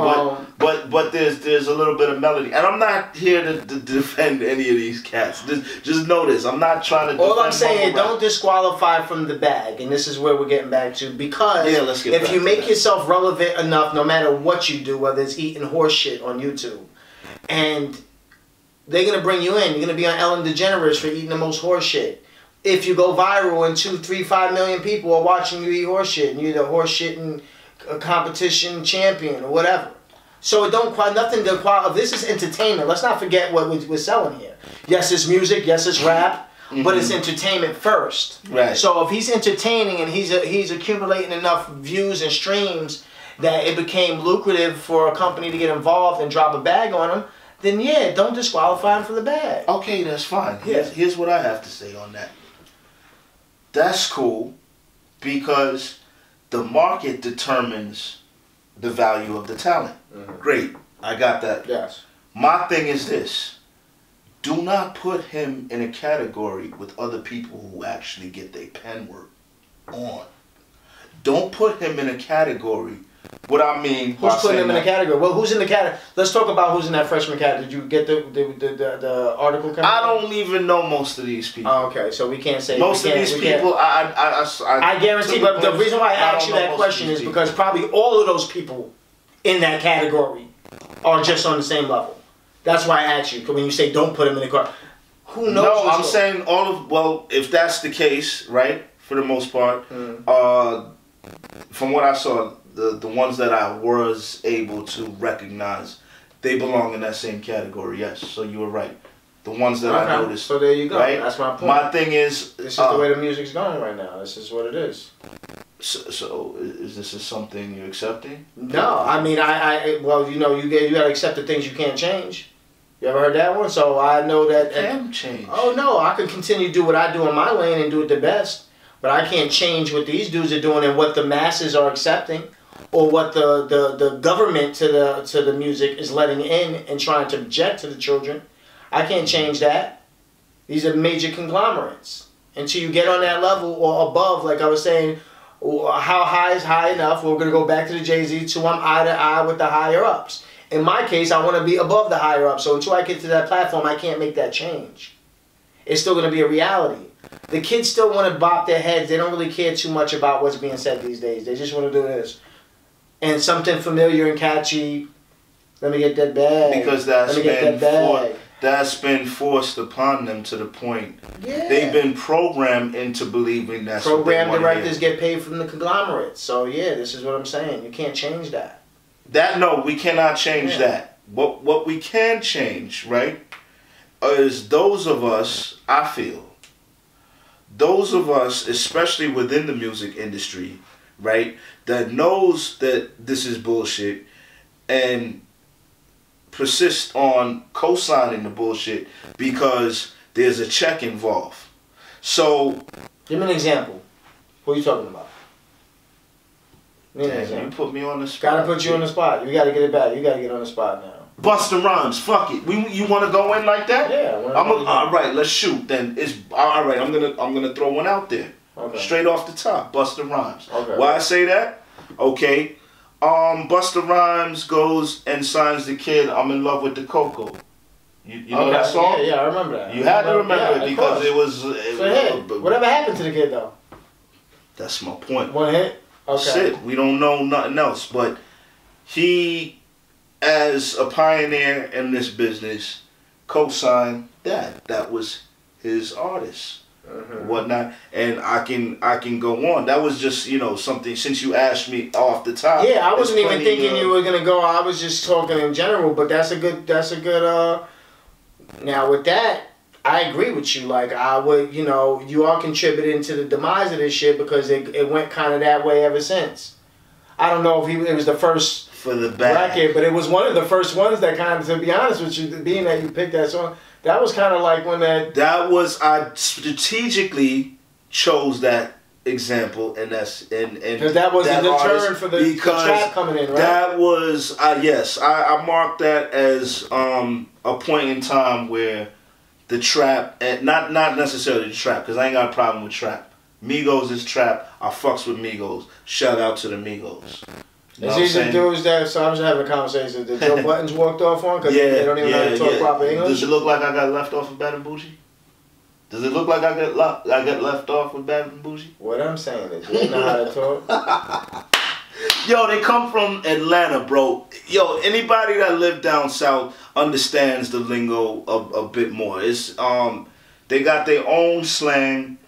but there's a little bit of melody. And I'm not here to defend any of these cats. Just know this. I'm not trying to. All I'm saying is don't disqualify from the bag, and this is where we're getting back to, because if you make yourself relevant enough, no matter what you do, whether it's eating horse shit on YouTube, and they're gonna bring you in, you're gonna be on Ellen DeGeneres for eating the most horse shit. If you go viral and 2, 3, 5 million people are watching you eat horse shit, and you're the horse shitting competition champion or whatever. So it don't quite nothing to qualify. This is entertainment. Let's not forget what we're selling here. Yes, it's music. Yes, it's rap. But it's entertainment first. Right. So if he's entertaining and he's accumulating enough views and streams that it became lucrative for a company to get involved and drop a bag on him, then yeah, don't disqualify him for the bag. Okay, that's fine. Here's what I have to say on that. That's cool, because the market determines the value of the talent. Great, I got that. Yes. My thing is this: do not put him in a category with other people who actually get their pen work on. Don't put him in a category. What I mean, who's putting him in a category? Well, who's in the category? Let's talk about who's in that freshman category. Did you get the article coming? I don't even know most of these people. Oh, okay, so we can't say most of these people. I guarantee, but the reason why I asked you that question is because probably all of those people in that category are just on the same level. That's why I asked you. Because when you say don't put him in the category, who knows? No, I'm saying all of. Well, if that's the case, right? For the most part, from what I saw. The ones that I was able to recognize, they belong in that same category. Yes, so you were right. The ones that I noticed. So there you go. Right? That's my point. My thing is, this is the way the music's going right now. This is what it is. So is this something you're accepting? No, I mean well, you know, you gotta accept the things you can't change. You ever heard that one? So I know that. Can change. Oh no, I can continue to do what I do in my lane and do it the best, but I can't change what these dudes are doing and what the masses are accepting. Or what the government to the music is letting in and trying to object to the children. I can't change that. These are major conglomerates. Until you get on that level or above, like I was saying, how high is high enough? We're going to go back to the Jay-Z to I'm eye to eye with the higher ups. In my case, I want to be above the higher ups. So until I get to that platform, I can't make that change. It's still going to be a reality. The kids still want to bop their heads. They don't really care too much about what's being said these days. They just want to do this. And something familiar and catchy. Let me get that bag. Because that's been forced upon them to the point. Yeah. They've been programmed into believing that's program directors get paid from the conglomerates. So yeah, this is what I'm saying. You can't change that. No, we cannot change that. What we can change, right, is those of us, I feel, those of us, especially within the music industry, right, that knows that this is bullshit and persist on co-signing the bullshit because there's a check involved. So, give me an example. Who are you talking about? You put me on the spot. Gotta put you on the spot. You gotta get it back. You gotta get on the spot now. Busta Rhymes, fuck it. You want to go in like that? Yeah. All right, let's shoot. Then it's all right. I'm gonna throw one out there. Okay. Straight off the top, Busta Rhymes. Okay. Why I say that? Okay. Busta Rhymes goes and signs the kid "I'm in Love with the Coco." You know that song? Yeah, I remember that. You had to remember it because it was. Whatever happened to the kid though? That's my point. One hit. Okay. That's it. We don't know nothing else, but he, as a pioneer in this business, co-signed that. That was his artist. Whatnot, and I can go on. That was just something. Since you asked me off the top, yeah, I wasn't even thinking you were gonna go. I was just talking in general. But that's a good. Now with that, I agree with you. Like I would, you are contributing to the demise of this shit because it went kind of that way ever since. I don't know if it was the first for the bracket, but it was one of the first ones that kind of, to be honest with you, being that you picked that song. That was kind of like when I strategically chose that example, and because that was a deterrent for the trap coming in, right? That was yes, I marked that as a point in time where the trap, and not necessarily the trap, because I ain't got a problem with trap, Migos is trap. I fucks with Migos. Shout out to the Migos. Is these the dudes that, so I'm just having a conversation, that Joe Buttons walked off on? Because they don't even know how to talk proper English? Does it look like I got left off with Bad and Bougie? Does it look like I got left off with Bad and Bougie? What I'm saying is, you know how to talk? Yo, they come from Atlanta, bro. Yo, anybody that lived down south understands the lingo a bit more. It's they got their own slang.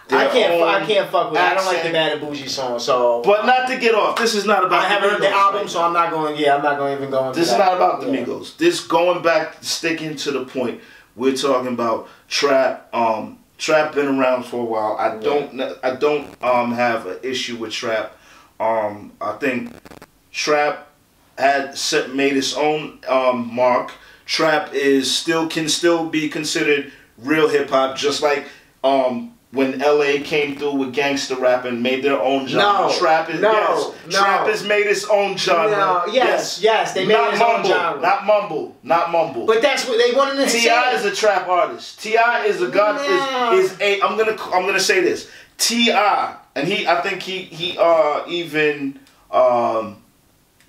I can't fuck with it. I don't like the Bad and Bougie song, so. But not to get off. This is not about. I haven't heard the album, so I'm not going. Yeah, I'm not going to even go into. This is not about the Migos. This going back, sticking to the point. We're talking about trap. Trap been around for a while. I don't have an issue with trap. I think trap had made its own mark. Trap can still be considered real hip hop, just like when LA came through with gangster rap and made their own genre. Trap has made its own genre. Yes, they made its own genre. Not mumble. But that's what they wanted to say. T.I. is a trap artist. T.I. is a god. I'm gonna say this. T.I. and I think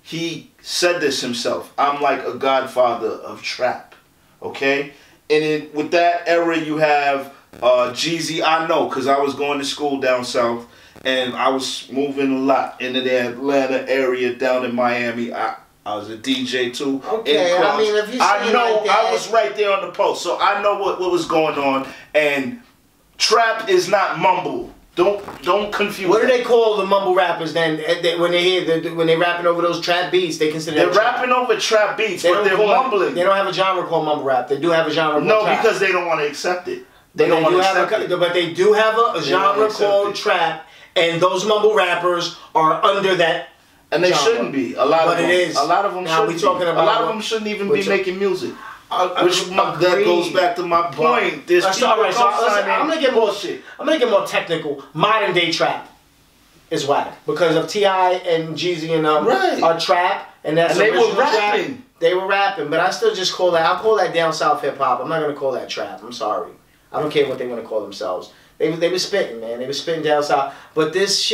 he said this himself. I'm like a godfather of trap. Okay, and with that era you have. Jeezy, I know, because I was going to school down south and I was moving a lot into the Atlanta area down in Miami. I was a DJ too. Okay, I mean, if you say I know, like that, I was right there on the post, so I know what was going on. And trap is not mumble. Don't confuse. What do they call the mumble rappers then? When they rapping over those trap beats, they consider they're rapping over trap beats, but they're mumbling. They don't have a genre called mumble rap. They do have a genre. No, because they don't want to accept it. But they do have a genre called trap, and those mumble rappers are under that. And they shouldn't be. A lot of them now we talking about. A lot of them shouldn't even be making music. That goes back to my point. There's I'm gonna get more shit. I'm gonna get more technical. Modern day trap is whack because of T.I. and Jeezy and are trap, and that's they were rapping. Trap. They were rapping, but I still just call that. I'll call that down south hip hop. I'm not gonna call that trap. I'm sorry. I don't care what they want to call themselves. They were spitting, man. They were spitting down south. But this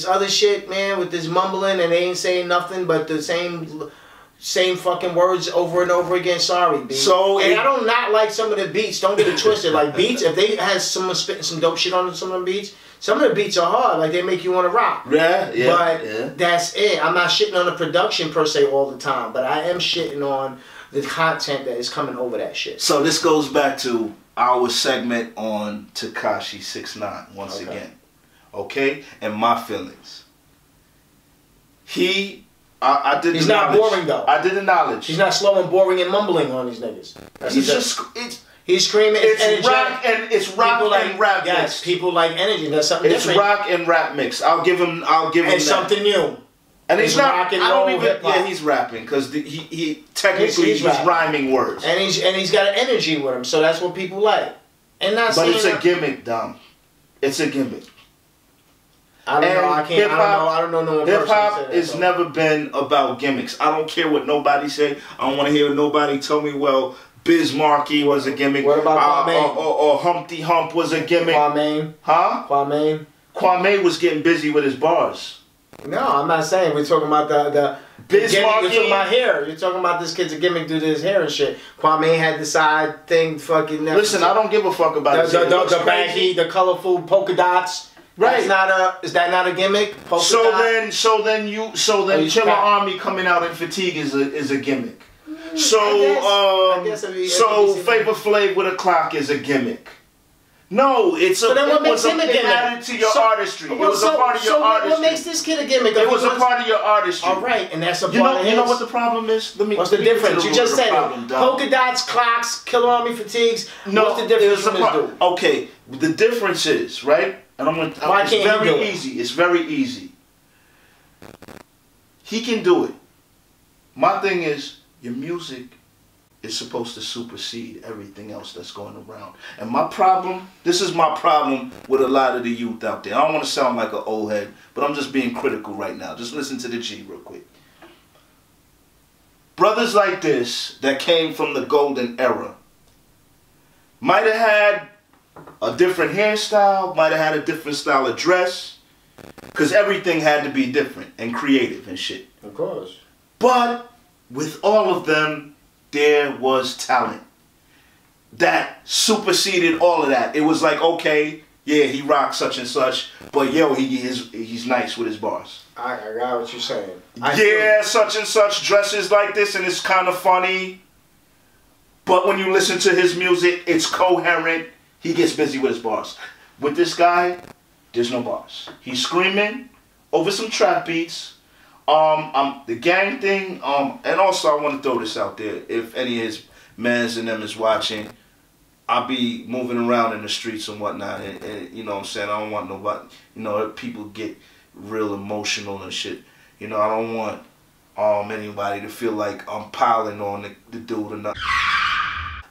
other shit, man, with this mumbling and they ain't saying nothing but the same fucking words over and over again. Sorry, B. I don't not like some of the beats. Don't get it twisted. Like beats, if they had someone spitting some dope shit on some of them beats, some of the beats are hard. Like they make you want to rock. But that's it. I'm not shitting on the production per se all the time, but I am shitting on the content that is coming over that shit. So this goes back to our segment on Tekashi 6ix9ine once again, okay, and my feelings. I did. He's not boring though. I did acknowledge. He's not slow and boring and mumbling on these niggas. He's screaming. It's rock and rap mix. Yes, people like energy. That's something different. It's rock and rap mix. I'll give him. And something new. And he's not. Rock and roll, he's rapping because he technically he's rhyming words. And he's got an energy with him, so that's what people like. And but it's a gimmick, Dom. It's a gimmick. I don't know. I don't know no one person. Hip hop has never been about gimmicks. I don't care what nobody say. I don't want to hear nobody tell me, well, Biz Markie was a gimmick. What about Kwame? Or Humpty Hump was a gimmick. Kwame. Huh? Kwame was getting busy with his bars. No, I'm not saying. We're talking about the Biz Markie. You're talking about hair. You're talking about this kid's a gimmick due to his hair and shit. Kwame had the side thing fucking... Listen, I don't give a fuck about the baggy, the colorful polka dots. Right. Is that not a gimmick? So then Killer Army coming out in fatigue is a gimmick. I guess Flavor Flav with a clock is a gimmick. No, it's so then what makes him a gimmick? Added to your artistry. It was a part of your artistry. What makes this kid a gimmick? It was a part of your artistry. All right, and that's a part of his. You know what the problem is? What's the difference? You just said it. Polka dots, clocks, Killer Army fatigues. No, what's the difference from this dude? Okay, the difference is, right? And it's very easy. It's very easy. He can do it. My thing is, your music is supposed to supersede everything else that's going around. And this is my problem with a lot of the youth out there. I don't want to sound like an old head, but I'm just being critical right now. Just listen to the G real quick. Brothers like this that came from the golden era might have had a different hairstyle, might have had a different style of dress. Because everything had to be different and creative and shit. Of course. But with all of them, there was talent that superseded all of that. It was like, okay, yeah, he rocks such and such, but yo, he's nice with his bars. I got what you're saying. Yeah, such and such dresses like this and it's kind of funny. But when you listen to his music, it's coherent. He gets busy with his bars. With this guy, there's no bars. He's screaming over some trap beats. The gang thing, and also I want to throw this out there. If any of his mans and them is watching, I'll be moving around in the streets and whatnot, and you know what I'm saying? I don't want nobody, you know, people get real emotional and shit. You know, I don't want anybody to feel like I'm piling on the dude or nothing.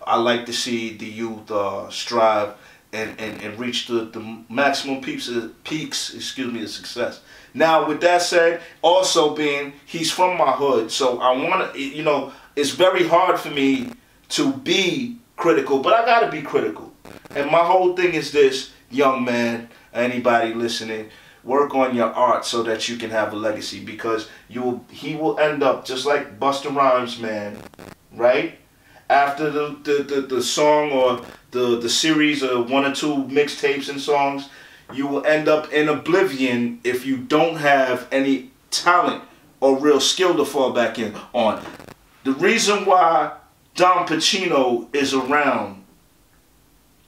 I like to see the youth strive and reach the maximum peaks of success. Now, with that said, also being he's from my hood, so I want to, you know, it's very hard for me to be critical, but I got to be critical. And my whole thing is this, young man, anybody listening, work on your art so that you can have a legacy, because he will end up just like Busta Rhymes, man, right? After the song or the series of 1 or 2 mixtapes and songs, you will end up in oblivion if you don't have any talent or real skill to fall back in on. The reason why Don Pachino is around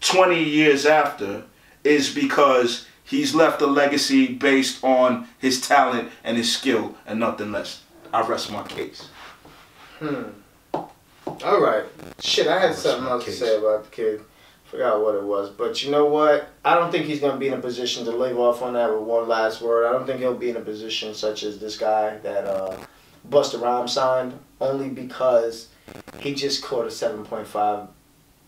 20 years after is because he's left a legacy based on his talent and his skill and nothing less. I rest my case. All right. Shit, I had something else to say about the kid. Forgot what it was. But you know what? I don't think he's going to be in a position to leave off on that with one last word. I don't think he'll be in a position such as this guy that Busta Rhymes signed, only because he just caught a 7.5.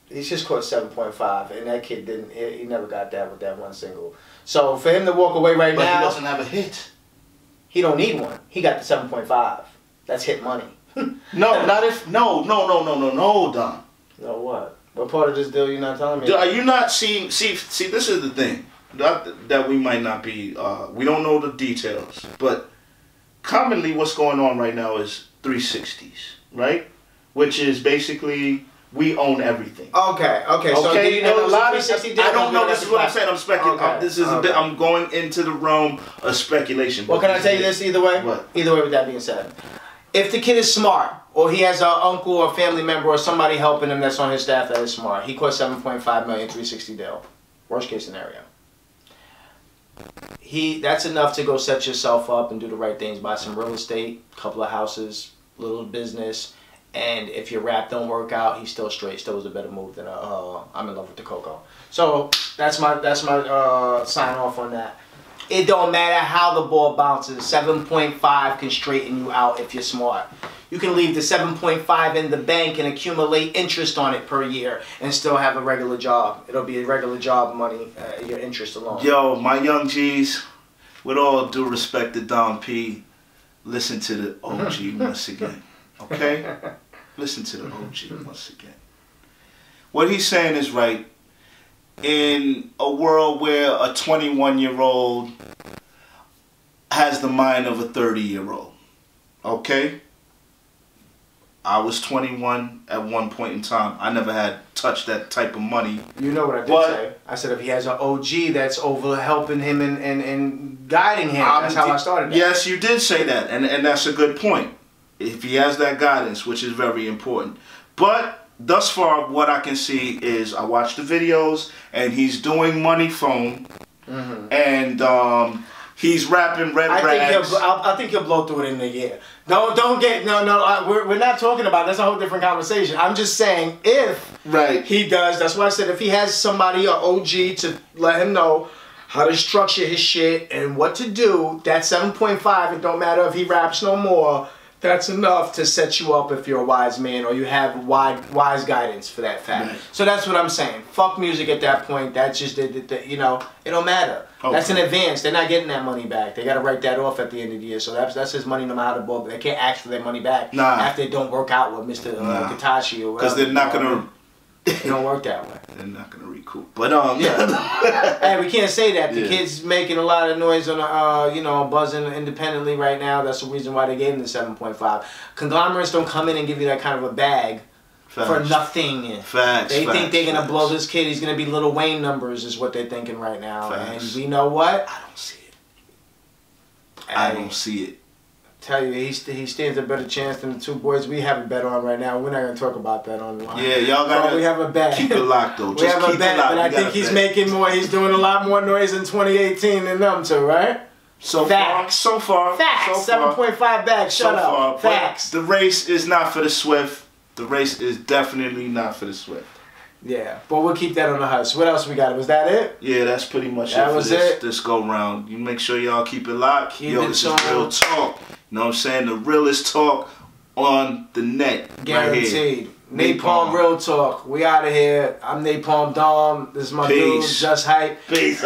He's just caught 7.5, and that kid didn't. He never got that with that one single. So for him to walk away right now, he doesn't have a hit. He don't need one. He got the 7.5. That's hit money. No, not if no, Don. No, what? What part of this deal you not telling me? Are you not see? This is the thing that we might not be. We don't know the details, but commonly what's going on right now is 360s, right? Which is basically we own everything. Okay. So do you know a lot of I don't know. This is what I'm saying. I'm speculating. Okay. This is a bit. I'm going into the realm of speculation. Well, can I tell you this either way? What? Either way, with that being said, if the kid is smart, or he has an uncle or family member or somebody helping him that's on his staff that is smart, he costs $7.5 million, 360 deal. Worst case scenario. That's enough to go set yourself up and do the right things. Buy some real estate, couple of houses, little business, and if your rap don't work out, he's still straight. Still was a better move than I'm in love with the Coco. So that's my sign off on that. It don't matter how the ball bounces. 7.5 can straighten you out if you're smart. You can leave the 7.5 in the bank and accumulate interest on it per year and still have a regular job. It'll be a regular job money, your interest alone. Yo, my young G's, with all due respect to Don P, listen to the OG once again, okay? Listen to the OG once again. What he's saying is right. In a world where a 21-year-old has the mind of a 30-year-old, okay? I was 21 at one point in time. I never had touched that type of money. You know what I did say? I said if he has an OG that's over helping him and guiding him, that's how I started that. Yes, you did say that, and that's a good point. If he has that guidance, which is very important. But thus far, what I can see is I watch the videos, and he's doing Money Phone, and he's rapping Red Rags. I think he'll blow through it in a year. Don't get we're not talking about. That's a whole different conversation. I'm just saying if he does. That's why I said if he has somebody or OG to let him know how to structure his shit and what to do. That 7.5. It don't matter if he raps no more. That's enough to set you up if you're a wise man or you have wise guidance for that fact. Right. So that's what I'm saying. Fuck music at that point. That's just, you know, it don't matter. Okay. That's an advance. They're not getting that money back. They got to write that off at the end of the year. So that's his money no matter the ball. They can't ask for their money back after it don't work out with Mr. Kitachi or whatever. Because they're not going to It don't work that way. They're not gonna recoup. But yeah. Hey, we can't say that. The Yeah. kid's making a lot of noise on you know, buzzing independently right now. That's the reason why they gave him the 7.5. Conglomerates don't come in and give you that kind of a bag for nothing. Facts. They think they're gonna blow this kid. He's gonna be Lil Wayne numbers, is what they're thinking right now. Facts. And we know what? I don't see it. Hey, I don't see it. Tell you, he stands a better chance than the two boys we have a bet on right now. We're not gonna talk about that on the line. Yeah, y'all gotta we have a bet. keep it locked though. We have a bet, but I think he's making more. He's doing a lot more noise in 2018 than them two, right? So Facts. far. Facts. 7.5 bags. Shut up. Facts. The race is not for the swift. The race is definitely not for the swift. Yeah, but we'll keep that on the hush. What else we got? Was that it? Yeah, that's pretty much That it for was this go round. You make sure y'all keep it locked. Keep it this tuned. is real talk. You know what I'm saying? The realest talk on the net. Guaranteed. Right here. Napalm Real Talk. We out of here. I'm NAPALMDOM. This is my dude, Peace. Just Hype. Peace.